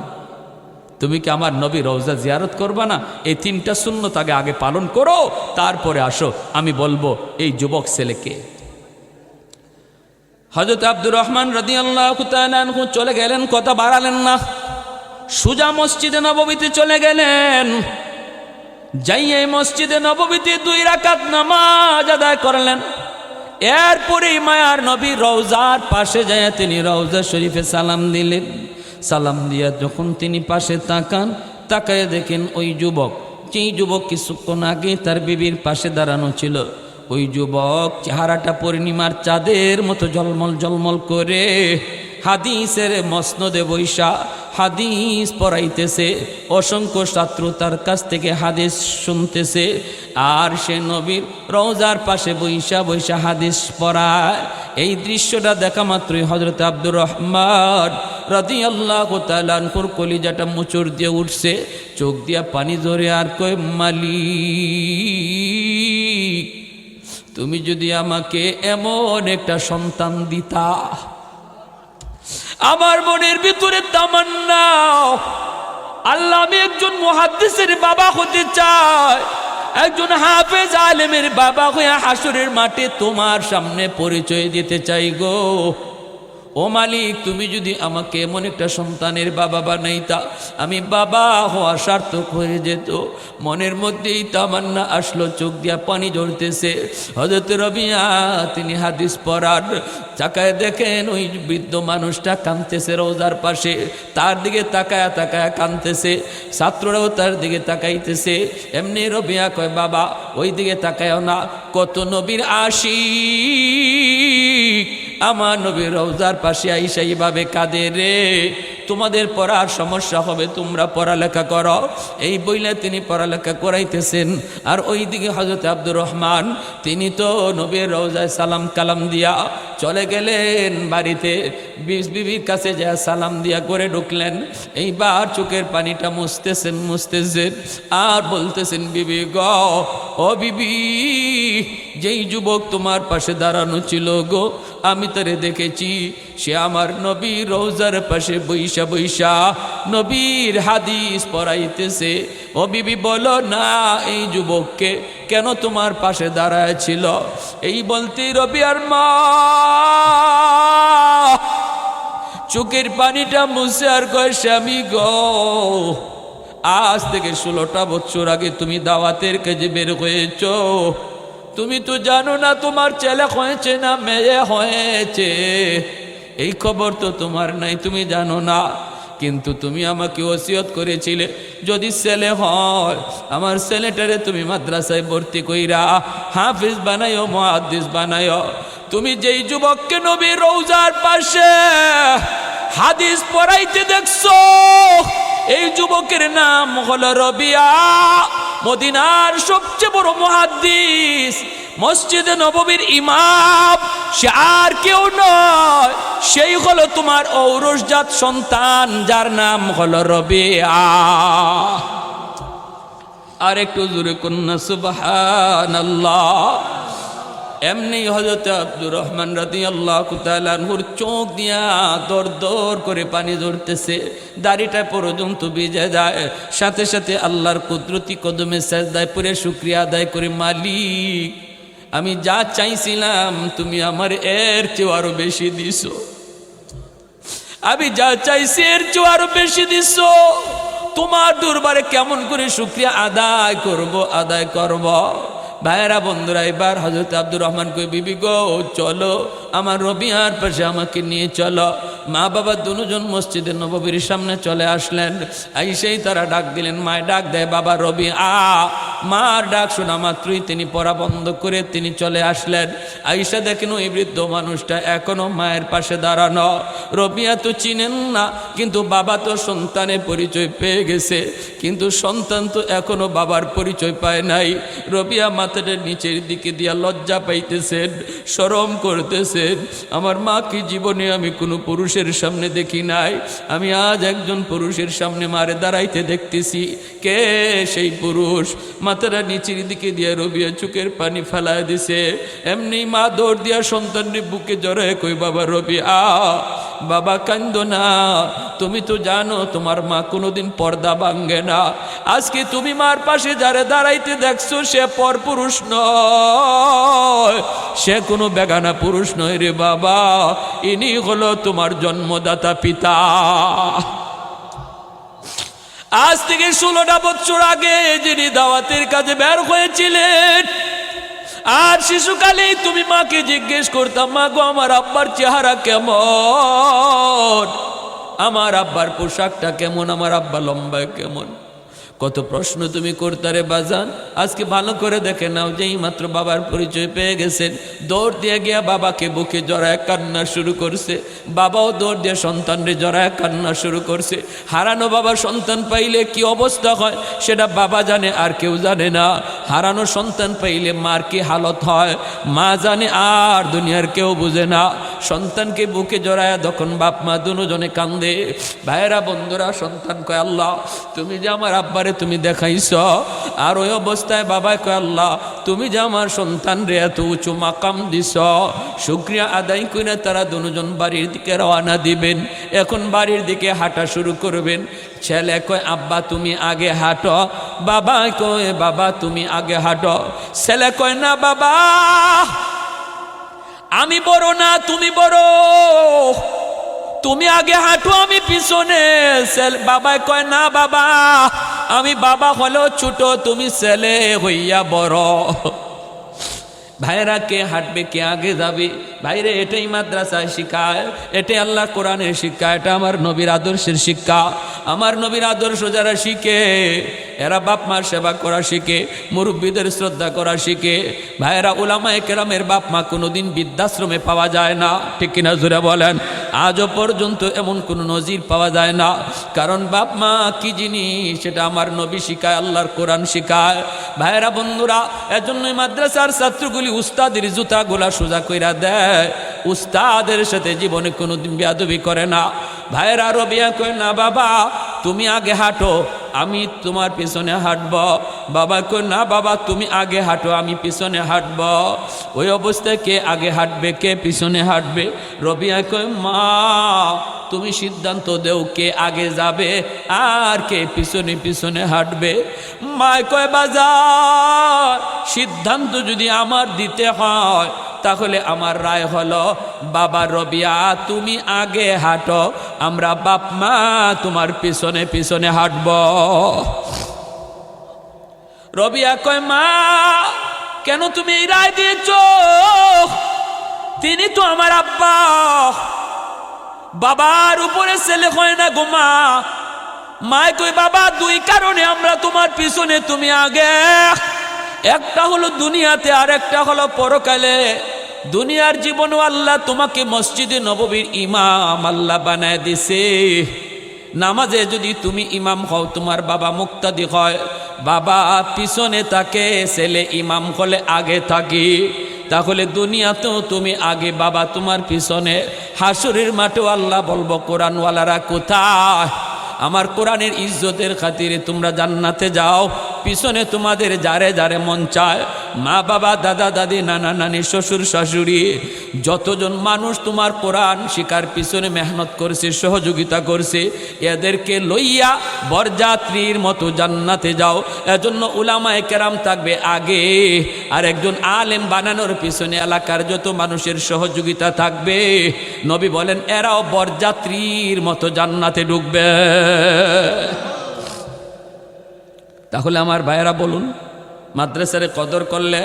তুমি কি আমার নবী রওজা জিয়ারত করবা না? এই 3টা সুন্নত আগে পালন করো, তারপরে আসো আমি বলবো এই যুবক ছেলেকে। হযরত আব্দুর রহমান রাদিয়াল্লাহু তাআলা আনহু চলে গেলেন, কথা বাড়ালেন না, সুজা মসজিদে নববীতে চলে গেলেন। যাইয়ে মসজিদে নববীতে 2 রাকাত নামাজ আদায় করলেন। এরপরে মায়ার নবী রওজার পাশে যায় তিনি রওজা শরীফে সালাম দিলেন। সালাম দিয়া যখন তিনি পাশে তাকান, তাকায় দেখেন ওই যুবক, যেই যুবক কিছুক্ষণ আগে তার বিবির পাশে দাঁড়ানো ছিল, ওই যুবক চেহারাটা পূর্ণিমার চাঁদের মতো ঝলমল ঝলমল করে হাদিসের মসনদে বৈশা হাদিস পড়াইতেছে। অসংখ্য ছাত্র তার কাছ থেকে হাদিস শুনতেছে, আর সে নবীর রওজার পাশে বৈশা বৈশা হাদিস পড়ায়। এই দৃশ্যটা দেখা মাত্রই হযরত আব্দুর রহমান রাদিয়াল্লাহু তাআলা আনহুর কলিজাটা মুচড় দিয়ে উঠছে, চোখ দিয়া পানি ঝরে, আর কয় মালিক তুমি যদি আমাকে এমন একটা সন্তান দিতা। আমার মনের ভিতরে তামান্না, আল্লাহ আমি একজন মুহাদ্দিসের বাবা হতে চাই, একজন হাফেজ আলেমের বাবা হয়ে হাসরের মাঠে তোমার সামনে পরিচয় দিতে চাই গো। ও মালিক, তুমি যদি আমাকে এমন একটা সন্তানের বাবা বানাইতা, আমি বাবা হওয়া সার্থক হয়ে যেত। মনের মধ্যেই তামান্না আসলো, চোখ দিয়া পানি ঝরতেছে। হযরত রবিয়া তিনি হাদিস পড়ার, তাকায় দেখেন ওই বৃদ্ধ মানুষটা কাঁদতেছে রওজার পাশে, তার দিকে তাকায়া তাকায়া কাঁদতেছে। ছাত্ররাও তার দিকে তাকাইতেছে। এমনি রবিয়া কয়, বাবা ওই দিকে তাকায়ও না, কত নবীর আশিক আমার নবীর রওজার পাশে আইসা এইভাবে কাঁদে রে, তোমাদের পড়ার সমস্যা হবে, তোমরা পড়ালেখা করো। এই বইলে তিনি পড়ালেখা করাইতেছেন। আর ওইদিকে হযরত আব্দুর রহমান তিনি তো নবীর রওজায় সালাম কালাম দিয়া চলে গেলেন বাড়িতে। বিবির কাছে যা সালাম দিয়া করে ঢুকলেন। এইবার চোখের পানিটা মুছতেছেন আর বলতেছেন, বিবি গো, ও বিবি, যেই যুবক তোমার পাশে দাঁড়ানো ছিল গো, আমি তারে দেখেছি, সে আমার নবীর রওজার পাশে বৈশা বৈশা নবীর হাদিস পড়াইতেছে। ও বিবি বলো না, এই যুবককে কেন তোমার পাশে দাঁড়ায় ছিল? এই বলতেই রবিয়ার মা চোখের পানিটা মুছে আর কয়, স্বামী গো, আজ থেকে 16টা বছর আগে তুমি দাওয়াতের কাজে বের হয়েছ। তুমি তো জানো না তোমার ছেলে হয়েছে না মেয়ে হয়েছে, এই খবর তো তোমার নাই, তুমি জানো না। কিন্তু তুমি আমাকে ওসিয়ত করেছিলে, যদি ছেলে হয় আমার ছেলেটারে তুমি মাদ্রাসায় ভর্তি কইরা হাফিজ বানাইও, মুহাদ্দিস বানাইও। তুমি যেই যুবককে নবীর রওজার পাশে হাদিস পড়াইতে দেখছো, এই যুবকের নাম হলো রবিয়া, মদিনার সবচেয়ে বড় মুহাদ্দিস, মসজিদে নববীর ইমাম। সে আর কেউ নয়, সেই হলো তোমার ঔরসজাত সন্তান, যার নাম হলো রবিয়া। আর একটু জোরে কন্যা সুবহানাল্লাহ। এমনি হযরত আব্দুর রহমান রাদিয়াল্লাহু তাআলা আনহুর চোখ দিয়া দর দর করে পানি ঝরতেছে, দাড়িটা পর্যন্ত ভিজে যায়। সাথে সাথে আল্লাহর কুদরতি কদমে সাজদায় পড়ে শুকরিয়া আদায় করে, মালিক আমি যা চাইছিলাম তুমি আমার এর চেয়ে আরো বেশি দিছো, আমি যা চাইছি এর চেয়ে আরো বেশি দিছো। তোমার দরবারে কেমন করে শুকরিয়া আদায় করব। ভাইয়েরা বন্ধুরা, এবার হযরত আব্দুর রহমান কই, বিবি গো চলো আমার রবিয়ার পাশে আমাকে নিয়ে চলো। মা বাবা দুজন মসজিদে নববীর সামনে চলে আসলেন। আইসেই তারা ডাক দিলেন, মায় ডাক দেয়, বাবা রবিয়া। মার ডাক শোনা মাত্রই তিনি পড়া বন্ধ করে তিনি চলে আসলেন। আইসা দেখেন ওই বৃদ্ধ মানুষটা এখনো মায়ের পাশে দাঁড়ানো। রবিয়া তো চিনেন না, কিন্তু বাবা তো সন্তানের পরিচয় পেয়ে গেছে, কিন্তু সন্তান তো এখনো বাবার পরিচয় পায় নাই। রবিয়া মাথাটা নিচের দিকে দিয়া লজ্জা পাইতেছেন, শরম করতেছেন। আমার মাকে জীবনে আমি কোনো পুরুষের সামনে দেখি নাই, আমি আজ একজন পুরুষের সামনে মারে দাঁড়াইতে দেখতেছি। কে সেই পুরুষ? মাথাটা নিচের দিকে দিয়া রবিয়া চোখের পানি ফেলায় দিছে। এমনি মা দৌড় দিয়া সন্তানের বুকে জড়ায় কই, বাবা রবিয়া, বাবা কান্দো না, তুমি তো জানো তোমার মা কোনোদিন পর্দা ভাঙ্গে না। আজকে তুমি মার পাশে যারে দাঁড়াইতে দেখছো, সে পরপুরুষ নয়, সে কোনো বেগানা পুরুষ নয় রে বাবা, ইনি হলো তোমার জন্মদাতা পিতা। আজ থেকে 16টা বছর আগে যিনি দাওয়াতের কাজে বের হয়েছিলেন, আর শিশুকালেই তুমি মাকে জিজ্ঞেস করতাম, মা গো আমার আব্বার চেহারা কেমন, আমার আব্বার পোশাকটা কেমন, আমার আব্বা লম্বা কেমন, কত প্রশ্ন তুমি করতারে বাজান। আজকে ভালো করে দেখে নাও, যেই মাত্র বাবার পরিচয় পেয়ে গেছেন, দৌড় দিয়ে গিয়া বাবাকে বুকে জড়ায় কান্না শুরু করছে। বাবাও দৌড় দিয়ে সন্তানরে জড়ায় কান্না শুরু করছে। হারানো বাবা সন্তান পাইলে কি অবস্থা হয় সেটা বাবা জানে, আর কেউ জানে না। হারানো সন্তান পাইলে মার কি হালত হয় মা জানে, আর দুনিয়ার কেউ বুঝে না। সন্তানকে বুকে জড়ায় তখন বাপ মা দুজনে কান্দে। ভাইয়েরা বন্ধুরা, সন্তান কয়, আল্লাহ তুমি যে আমার আব্বারে তুমি দেখাইছ। আর ওই অবস্থায় বাবা কয়, আল্লাহ তুমি যে আমার সন্তান রে এত উঁচু মাকাম দিছ, শুকরিয়া আদায় করে তারা দুজন বাড়ির দিকে রওনা দিবেন। এখন বাড়ির দিকে হাঁটা শুরু করবেন। ছেলে কয়, আব্বা তুমি আগে হাঁটো, বাবা কয়, বাবা তুমি আগে হাঁটো। ছেলে কয়, না বাবা আমি বড় না তুমি বড়, তুমি আগে হাঁটো আমি পিছনে। বাবাই কয় না বাবা, আমি বাবা হলেও ছোট, তুমি ছেলে হইয়া বড়। ভাইরা কে হাঁটবে, কে আগে যাবে? ভাইরে এটাই মাদ্রাসায় শিখায়, এটাই আল্লাহ কোরআনের শিক্ষা, এটা আমার নবীর আদর্শের শিক্ষা। আমার নবীর আদর্শ যারা শিখে এরা বাপ মার সেবা করা শিখে, মুরব্বীদের শ্রদ্ধা করা শিখে। ভাইরা উলামায়ে কেরামের বাপ মা কোনোদিন বৃদ্ধাশ্রমে পাওয়া যায় না, ঠিক কিনা জোরে বলেন? আজও পর্যন্ত এমন কোনো নজির পাওয়া যায় না। কারণ বাপ মা কি জিনিস সেটা আমার নবী শিখায়, আল্লাহর কোরআন শিখায়। ভাইরা বন্ধুরা, এজন্যই মাদ্রাসার ছাত্রগুলি উস্তাদের জুতাগুলা সোজা কইরা দেয়, উস্তাদের সাথে জীবনে কোনোদিন বেয়াদবি করে না। ভাইরা রবিয়া কয় না বাবা তুমি আগে হাঁটো, আমি তোমার পিছনে হাঁটব। বাবা কয় না বাবা তুমি আগে হাঁটো, আমি পিছনে হাঁটব। ওই অবস্থায় কে আগে হাঁটবে, কে পিছনে হাঁটবে? রবিয়া কয় মা তুমি সিদ্ধান্ত দেও কে আগে যাবে আর কে পিছনে পিছনে হাঁটবে। মা কয় বাজার সিদ্ধান্ত যদি আমার দিতে হয় তাহলে আমার রায় হলো বাবা রবিয়া তুমি আগে হাঁটো, আমরা বাপ মা তোমার পিছনে পিছনে হাঁটব। রবিয়া কয় মা কেন তুমি এই রায় দিয়েছ? তিনি তো আমার আব্বা, বাবার উপরে ছেলে হয় না গো মা। মায় কই বাবা দুই কারণে আমরা তোমার পিছনে তুমি আগে। একটা হলো দুনিয়াতে আর একটা হলো পরকালে। দুনিয়ার জীবনও আল্লাহ তোমাকে মসজিদে নববীর ইমাম আল্লাহ বানায় দিছে। নামাজে যদি তুমি ইমাম হও, তোমার বাবা মুক্তাদি হয়, বাবা পিছনে থাকে, ছেলে ইমাম হলে আগে থাকি। তাহলে দুনিয়াতেও তুমি আগে, বাবা তোমার পিছনে। হাসরের মাঠেও আল্লাহ বলবো কোরআনওয়ালারা কোথায়? আমার কোরআনের ইজ্জতের খাতিরে তোমরা জান্নাতে যাও, পিছনে তোমাদের যারে যারে মন চায়, মা বাবা দাদা দাদি নানা নানি শ্বশুর শাশুড়ি যতজন মানুষ তোমার কোরআন শিকার পিছনে মেহনত করছে, সহযোগিতা করছে, এদেরকে লইয়া বরযাত্রীর মতো জান্নাতে যাও। এজন্য উলামায়ে কেরাম থাকবে আগে, আর একজন আলেম বানানোর পিছনে এলাকার যত মানুষের সহযোগিতা থাকবে। নবী বলেন এরাও বরযাত্রীর মতো জান্নাতে ঢুকবে। তাহলে আমার ভাইয়েরা বলুন, মাদ্রাসারে কদর করলে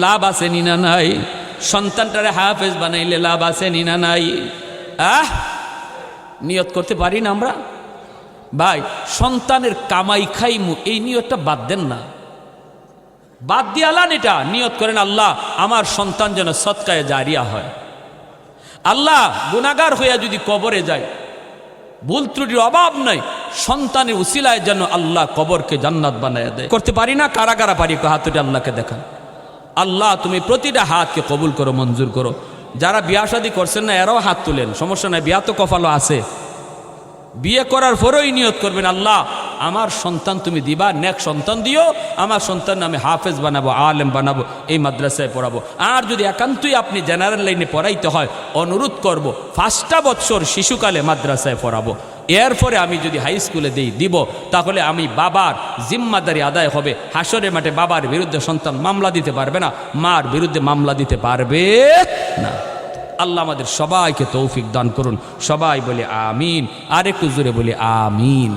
লাভ আছে নি না নাই? সন্তানটারে হাফেজ বানাইলে লাভ আছে নি না নাই? নিয়ত করতে পারি না আমরা? ভাই সন্তানের কামাই খাইমু এই নিয়তটা বাদ দেন না, বাদ দিয়ালান। এটা নিয়ত করেন আল্লাহ আমার সন্তান যেন সদকায়ে জারিয়া হয়। আল্লাহ গুনাহগার হইয়া যদি কবরে যায়, ভুল ত্রুটির অভাব নাই, সন্তানের উসিলায় যেন আল্লাহ কবরকে জান্নাত বানায় দেয়। করতে পারি না? কারা কারা পারি হাতটি আল্লাহকে দেখান। আল্লাহ তুমি প্রতিটা হাতকে কবুল করো, মঞ্জুর করো। যারা বিয়া শাদী করছেন না এরাও হাত তুলেন, সমস্যা নাই, বিয়া তো কপালও আছে। বিয়ে করার পরেই নিয়ত করবেন আল্লাহ আমার সন্তান তুমি দিবা, নেক সন্তান দিও, আমার সন্তান আমি হাফেজ বানাবো, আলেম বানাবো, এই মাদ্রাসায় পড়াবো। আর যদি একান্তই আপনি জেনারেল লাইনে পড়াইতে হয়, অনুরোধ করব 5টা বছর শিশুকালে মাদ্রাসায় পড়াবো, এরপরে আমি যদি হাই স্কুলে দিব, তাহলে আমি বাবার জিম্মাদারি আদায় হবে। হাসরের মাঠে বাবার বিরুদ্ধে সন্তান মামলা দিতে পারবে না, মার বিরুদ্ধে মামলা দিতে পারবে না। আল্লাহ আমাদের সবাইকে তৌফিক দান করুন। সবাই বলে আমিন, আর একটু জোরে বলে আমিন।